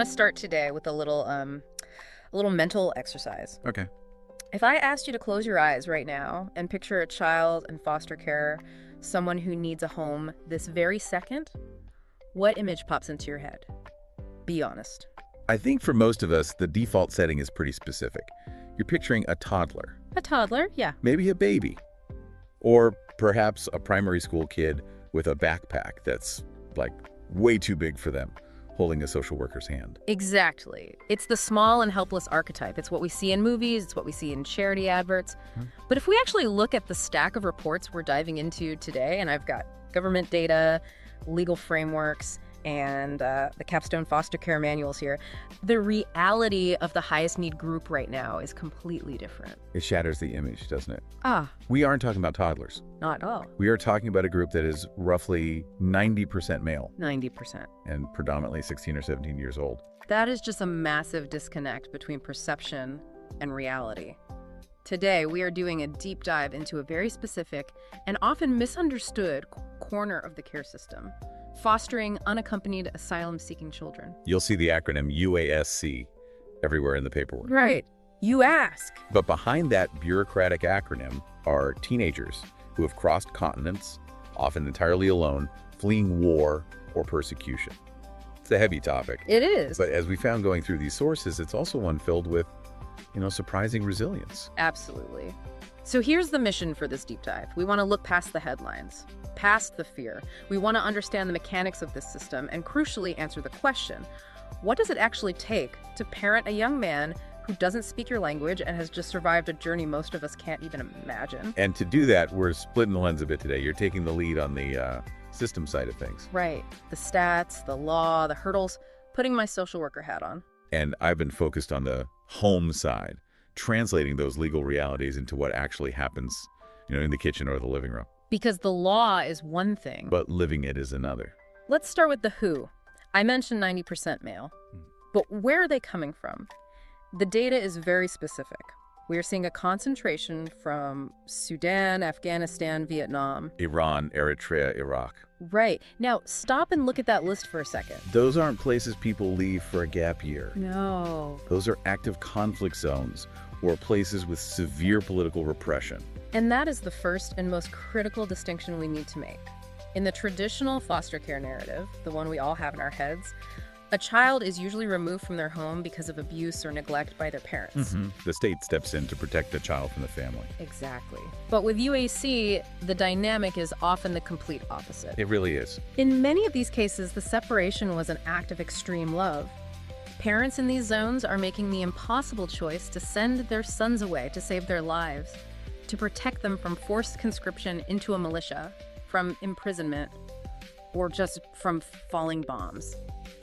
want to start today with a little mental exercise. Okay. If I asked you to close your eyes right now and picture a child in foster care, someone who needs a home this very second, what image pops into your head? Be honest. I think for most of us, the default setting is pretty specific. You're picturing a toddler. A toddler, yeah. Maybe a baby. Or perhaps a primary school kid with a backpack that's, like, way too big for them, holding a social worker's hand. Exactly. It's the small and helpless archetype. It's what we see in movies, it's what we see in charity adverts. But if we actually look at the stack of reports we're diving into today, and I've got government data, legal frameworks, and the capstone foster care manuals here, the reality of the highest need group right now is completely different. It shatters the image, doesn't it? Ah, We aren't talking about toddlers. not at all. We are talking about a group that is roughly 90% male 90%. and predominantly 16 or 17 years old. That is just a massive disconnect between perception and reality. Today, we are doing a deep dive into a very specific and often misunderstood corner of the care system: fostering unaccompanied asylum seeking children. You'll see the acronym UASC everywhere in the paperwork. Right. UASC. But behind that bureaucratic acronym are teenagers who have crossed continents, often entirely alone, fleeing war or persecution. It's a heavy topic. It is. But as we found going through these sources, it's also one filled with, surprising resilience. Absolutely. So here's the mission for this deep dive. We want to look past the headlines, past the fear. We want to understand the mechanics of this system and, crucially, answer the question: what does it actually take to parent a young man who doesn't speak your language and has just survived a journey most of us can't even imagine? And to do that, we're splitting the lens a bit today. You're taking the lead on the system side of things. Right. The stats, the law, the hurdles, putting my social worker hat on. And I've been focused on the home side, translating those legal realities into what actually happens, in the kitchen or the living room. Because the law is one thing. But living it is another. Let's start with the who. I mentioned 90% male. But where are they coming from? The data is very specific. We are seeing a concentration from Sudan, Afghanistan, Vietnam. Iran, Eritrea, Iraq. Right. Now, stop and look at that list for a second. Those aren't places people leave for a gap year. No. Those are active conflict zones or places with severe political repression. And that is the first and most critical distinction we need to make. In the traditional foster care narrative, the one we all have in our heads, a child is usually removed from their home because of abuse or neglect by their parents. The state steps in to protect the child from the family. Exactly. But with UAC, the dynamic is often the complete opposite. It really is. In many of these cases, the separation was an act of extreme love. Parents in these zones are making the impossible choice to send their sons away to save their lives, to protect them from forced conscription into a militia, from imprisonment, or just from falling bombs.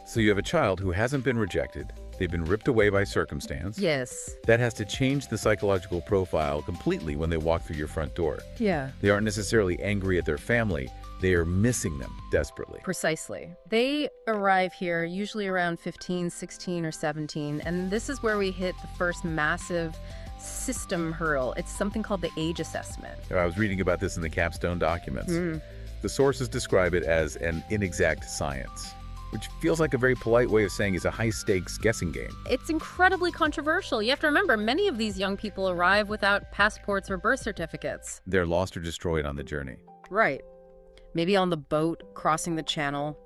So you have a child who hasn't been rejected. They've been ripped away by circumstance. Yes. That has to change the psychological profile completely when they walk through your front door. Yeah. They aren't necessarily angry at their family. They are missing them desperately. Precisely. They arrive here usually around 15, 16, or 17, and this is where we hit the first massive system hurdle. It's something called the age assessment. I was reading about this in the capstone documents. The sources describe it as an inexact science, which feels like a very polite way of saying it's a high-stakes guessing game. It's incredibly controversial. You have to remember, many of these young people arrive without passports or birth certificates. They're lost or destroyed on the journey. Right. Maybe on the boat crossing the channel.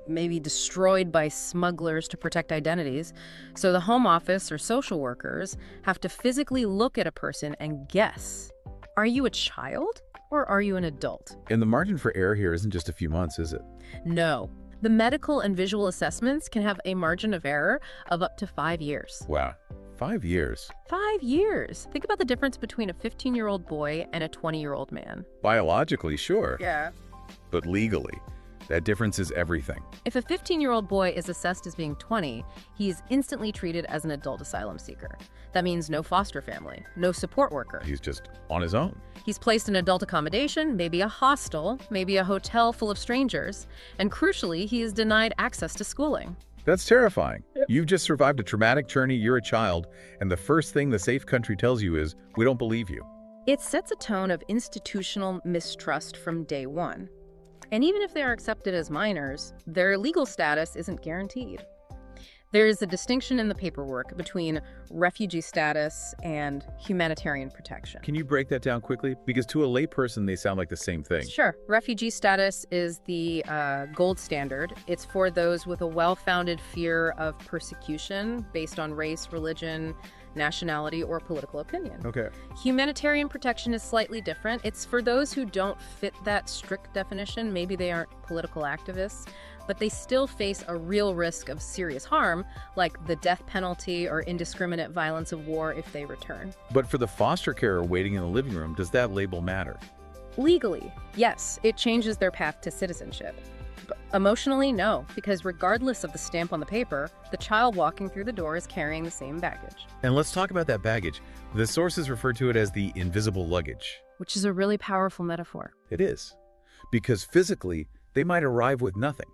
Maybe destroyed by smugglers to protect identities. So the home office or social workers have to physically look at a person and guess. Are you a child or are you an adult? And the margin for error here isn't just a few months, is it? No. The medical and visual assessments can have a margin of error of up to 5 years. Wow. 5 years. 5 years. Think about the difference between a 15-year-old boy and a 20-year-old man. Biologically, sure. Yeah. But legally, that difference is everything. If a 15-year-old boy is assessed as being 20, he is instantly treated as an adult asylum seeker. That means no foster family, no support worker. He's just on his own. He's placed in adult accommodation, maybe a hostel, maybe a hotel full of strangers, and crucially, he is denied access to schooling. That's terrifying. You've just survived a traumatic journey, you're a child, and the first thing the safe country tells you is, we don't believe you. It sets a tone of institutional mistrust from day one. And even if they are accepted as minors, their legal status isn't guaranteed. There's a distinction in the paperwork between refugee status and humanitarian protection. Can you break that down quickly? Because to a layperson, they sound like the same thing. Sure. Refugee status is the gold standard. It's for those with a well-founded fear of persecution based on race, religion, nationality, or political opinion. Okay. Humanitarian protection is slightly different. It's for those who don't fit that strict definition. Maybe they aren't political activists, but they still face a real risk of serious harm, like the death penalty or indiscriminate violence of war if they return. But for the foster carer waiting in the living room, does that label matter? Legally, yes, it changes their path to citizenship. But emotionally, no, because regardless of the stamp on the paper, the child walking through the door is carrying the same baggage. And let's talk about that baggage. The sources refer to it as the invisible luggage. Which is a really powerful metaphor. It is. Because physically, they might arrive with nothing.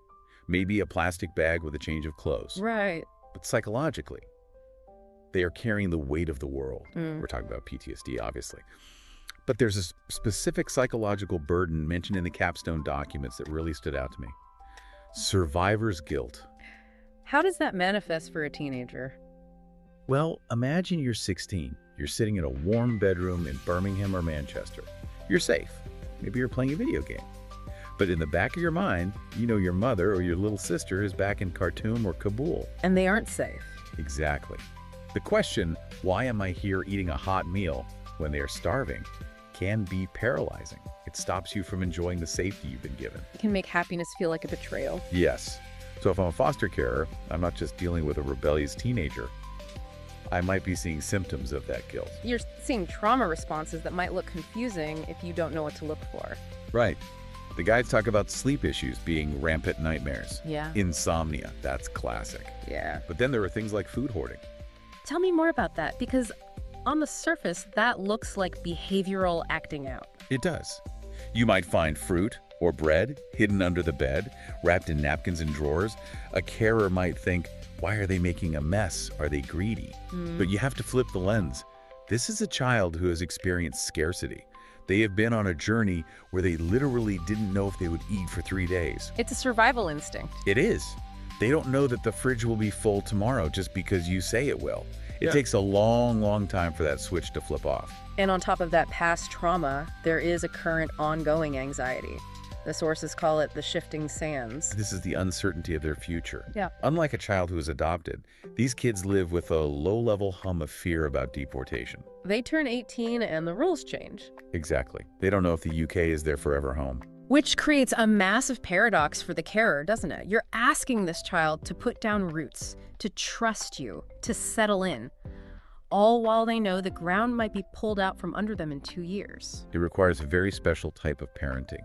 Maybe a plastic bag with a change of clothes. Right. But psychologically, they are carrying the weight of the world. We're talking about PTSD, obviously. But there's a specific psychological burden mentioned in the capstone documents that really stood out to me. Survivor's guilt. How does that manifest for a teenager? Well, imagine you're 16. You're sitting in a warm bedroom in Birmingham or Manchester. You're safe. Maybe you're playing a video game. But in the back of your mind, you know your mother or your little sister is back in Khartoum or Kabul. And they aren't safe. Exactly. The question, why am I here eating a hot meal when they are starving, can be paralyzing. It stops you from enjoying the safety you've been given. It can make happiness feel like a betrayal. Yes. So if I'm a foster carer, I'm not just dealing with a rebellious teenager. I might be seeing symptoms of that guilt. You're seeing trauma responses that might look confusing if you don't know what to look for. Right. The guides talk about sleep issues being rampant nightmares. Yeah. Insomnia, that's classic. Yeah. But then there are things like food hoarding. Tell me more about that, because on the surface, that looks like behavioral acting out. It does. You might find fruit or bread hidden under the bed, wrapped in napkins and drawers. A carer might think, why are they making a mess? Are they greedy? But you have to flip the lens. This is a child who has experienced scarcity. They have been on a journey where they literally didn't know if they would eat for 3 days. It's a survival instinct. It is. They don't know that the fridge will be full tomorrow just because you say it will. It takes a long, long time for that switch to flip off. And on top of that past trauma, there is a current ongoing anxiety. The sources call it the shifting sands. This is the uncertainty of their future. Yeah. Unlike a child who is adopted, these kids live with a low-level hum of fear about deportation. They turn 18 and the rules change. Exactly. They don't know if the UK is their forever home. Which creates a massive paradox for the carer, doesn't it? You're asking this child to put down roots, to trust you, to settle in, all while they know the ground might be pulled out from under them in 2 years. It requires a very special type of parenting.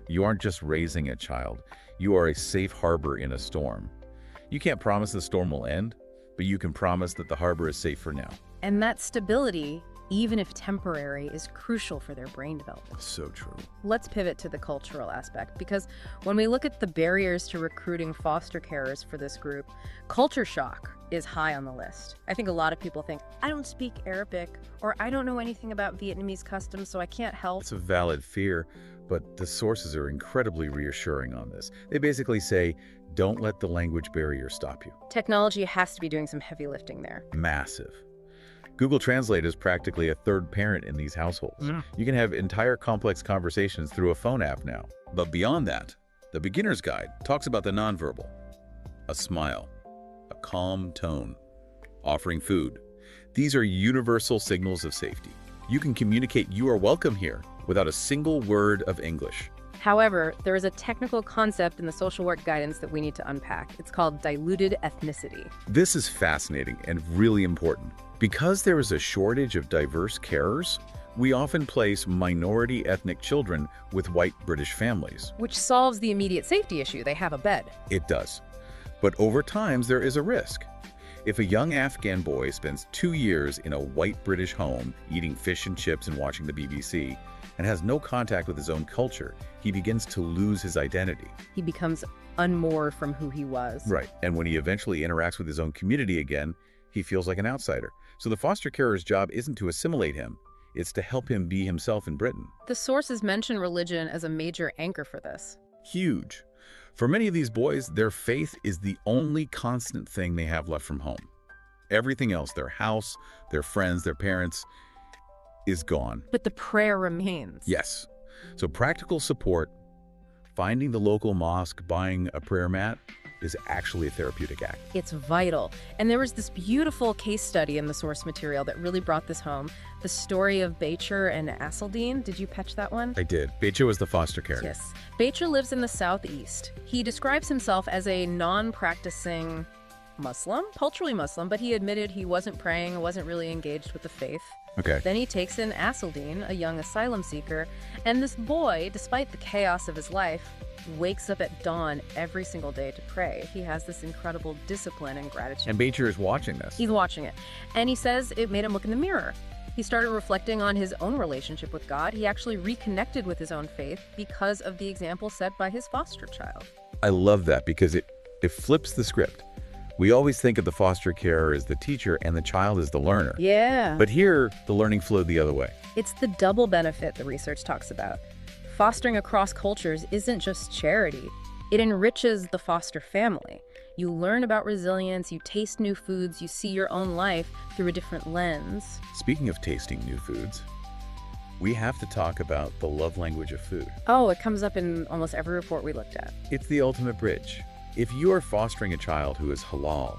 You aren't just raising a child. You are a safe harbor in a storm. You can't promise the storm will end, but you can promise that the harbor is safe for now. And that stability, even if temporary, is crucial for their brain development. So true. Let's pivot to the cultural aspect, because when we look at the barriers to recruiting foster carers for this group, culture shock is high on the list. I think a lot of people think, I don't speak Arabic, or I don't know anything about Vietnamese customs, so I can't help. It's a valid fear, but the sources are incredibly reassuring on this. They basically say, don't let the language barrier stop you. Technology has to be doing some heavy lifting there. Massive. Google Translate is practically a third parent in these households. You can have entire complex conversations through a phone app now. But beyond that, the beginner's guide talks about the nonverbal. A smile, a calm tone, offering food. These are universal signals of safety. You can communicate you are welcome here without a single word of English. However, there is a technical concept in the social work guidance that we need to unpack. It's called diluted ethnicity. This is fascinating and really important. Because there is a shortage of diverse carers, we often place minority ethnic children with white British families. Which solves the immediate safety issue. They have a bed. It does. But over time, there is a risk. If a young Afghan boy spends 2 years in a white British home eating fish and chips and watching the BBC and has no contact with his own culture, he begins to lose his identity. He becomes unmoored from who he was. Right. And when he eventually interacts with his own community again, he feels like an outsider. So the foster carer's job isn't to assimilate him, it's to help him be himself in Britain. The sources mention religion as a major anchor for this. Huge. For many of these boys, their faith is the only constant thing they have left from home. Everything else, their house, their friends, their parents, is gone. But the prayer remains. Yes. So practical support, finding the local mosque, buying a prayer mat, is actually a therapeutic act. It's vital. And there was this beautiful case study in the source material that really brought this home. The story of Becher and Asseldine. Did you catch that one? I did. Becher was the foster care. Yes. Becher lives in the southeast. He describes himself as a non-practicing Muslim, culturally Muslim, but he admitted he wasn't praying, wasn't really engaged with the faith. Okay. Then he takes in Asseldine, a young asylum seeker, and this boy, despite the chaos of his life, wakes up at dawn every single day to pray. He has this incredible discipline and gratitude. And Becher is watching this. He's watching it. And he says it made him look in the mirror. He started reflecting on his own relationship with God. He actually reconnected with his own faith because of the example set by his foster child. I love that because it flips the script. We always think of the foster carer as the teacher and the child as the learner. Yeah. But here, the learning flowed the other way. It's the double benefit the research talks about. Fostering across cultures isn't just charity. It enriches the foster family. You learn about resilience, you taste new foods, you see your own life through a different lens. Speaking of tasting new foods, we have to talk about the love language of food. Oh, it comes up in almost every report we looked at. It's the ultimate bridge. If you are fostering a child who is halal,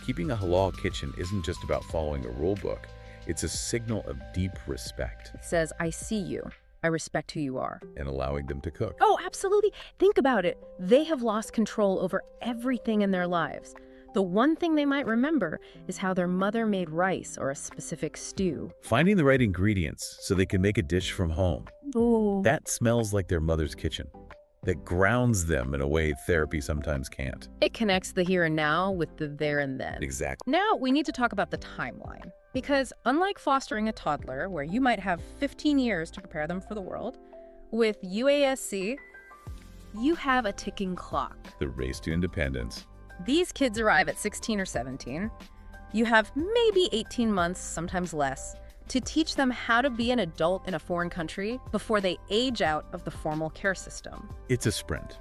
keeping a halal kitchen isn't just about following a rule book. It's a signal of deep respect. It says, I see you. I respect who you are. And allowing them to cook. Oh, absolutely. Think about it. They have lost control over everything in their lives. The one thing they might remember is how their mother made rice or a specific stew. Finding the right ingredients so they can make a dish from home. Ooh. That smells like their mother's kitchen. That grounds them in a way therapy sometimes can't. It connects the here and now with the there and then. Exactly. Now we need to talk about the timeline. Because unlike fostering a toddler, where you might have 15 years to prepare them for the world, with UASC, you have a ticking clock. The race to independence. These kids arrive at 16 or 17. You have maybe 18 months, sometimes less, to teach them how to be an adult in a foreign country before they age out of the formal care system. It's a sprint.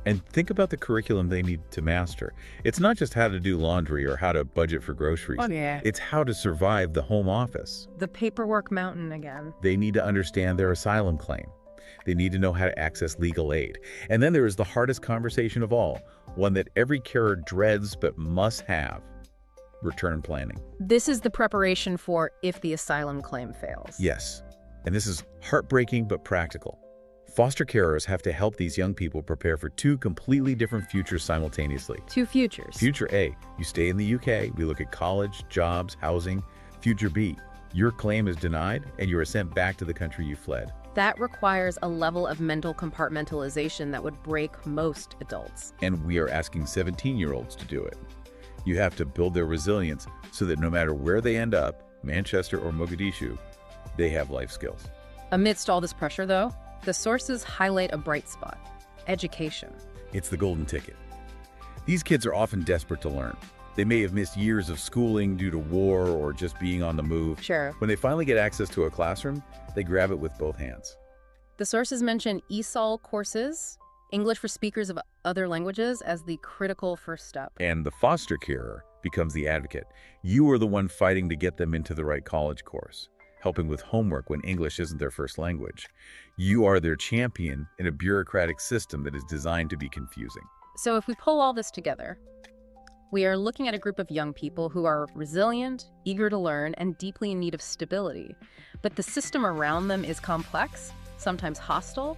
And think about the curriculum they need to master. It's not just how to do laundry or how to budget for groceries. Oh, yeah. It's how to survive the home office. The paperwork mountain again. They need to understand their asylum claim. They need to know how to access legal aid. And then there is the hardest conversation of all, one that every carer dreads but must have: return planning. This is the preparation for if the asylum claim fails. Yes, and this is heartbreaking but practical. Foster carers have to help these young people prepare for two completely different futures simultaneously. Two futures. Future A, you stay in the UK, we look at college, jobs, housing. Future B, your claim is denied and you are sent back to the country you fled. That requires a level of mental compartmentalization that would break most adults. And we are asking 17-year-olds to do it. You have to build their resilience so that no matter where they end up, Manchester or Mogadishu, they have life skills. Amidst all this pressure, though, the sources highlight a bright spot: education. It's the golden ticket. These kids are often desperate to learn. They may have missed years of schooling due to war or just being on the move. Sure. When they finally get access to a classroom, they grab it with both hands. The sources mention ESOL courses, English for speakers of other languages, as the critical first step. And the foster carer becomes the advocate. You are the one fighting to get them into the right college course, helping with homework when English isn't their first language. You are their champion in a bureaucratic system that is designed to be confusing. So if we pull all this together, we are looking at a group of young people who are resilient, eager to learn, and deeply in need of stability. But the system around them is complex, sometimes hostile,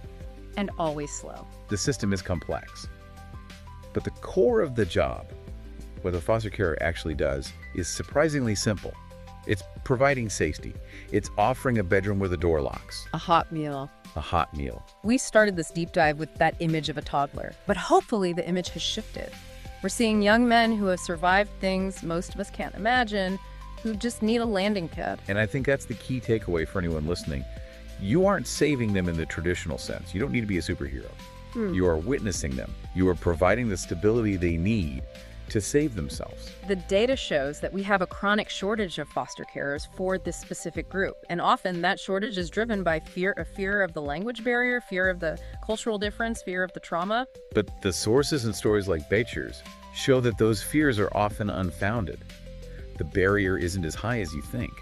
and always slow. The system is complex. But the core of the job, what the foster carer actually does, is surprisingly simple. It's providing safety. It's offering a bedroom where the door locks. A hot meal. A hot meal. We started this deep dive with that image of a toddler, but hopefully the image has shifted. We're seeing young men who have survived things most of us can't imagine, who just need a landing pad. And I think that's the key takeaway for anyone listening. You aren't saving them in the traditional sense. You don't need to be a superhero. You are witnessing them. You are providing the stability they need to save themselves. The data shows that we have a chronic shortage of foster carers for this specific group, and often that shortage is driven by fear of the language barrier, fear of the cultural difference, fear of the trauma. But the sources and stories like Becher's show that those fears are often unfounded. The barrier isn't as high as you think.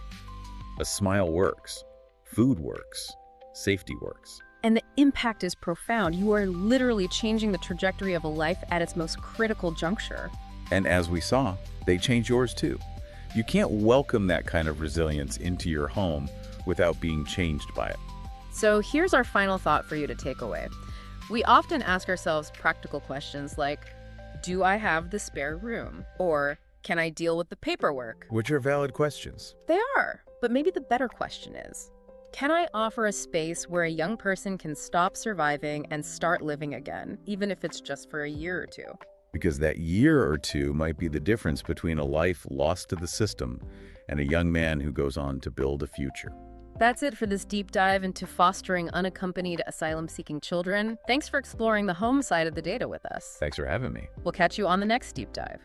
A smile works, food works, safety works. And the impact is profound. You are literally changing the trajectory of a life at its most critical juncture. And as we saw, they change yours too. You can't welcome that kind of resilience into your home without being changed by it. So here's our final thought for you to take away. We often ask ourselves practical questions like, do I have the spare room? Or can I deal with the paperwork? Which are valid questions. They are, but maybe the better question is, can I offer a space where a young person can stop surviving and start living again, even if it's just for a year or two? Because that year or two might be the difference between a life lost to the system and a young man who goes on to build a future. That's it for this deep dive into fostering unaccompanied asylum-seeking children. Thanks for exploring the home side of the data with us. Thanks for having me. We'll catch you on the next deep dive.